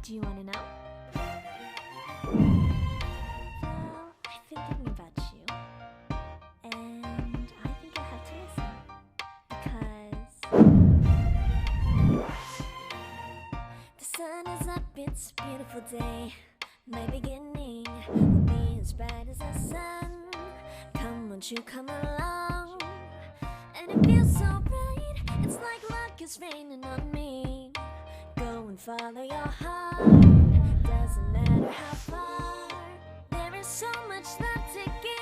Do you want to know? Well, I've been thinking about you, and I think you'll have to listen. Because the sun is up, it's a beautiful day. My beginning will be as bright as the sun. Come, won't you come along? And it feels so bright, it's like luck is raining on me. Go and follow your heart, doesn't matter how far. There is so much love to give.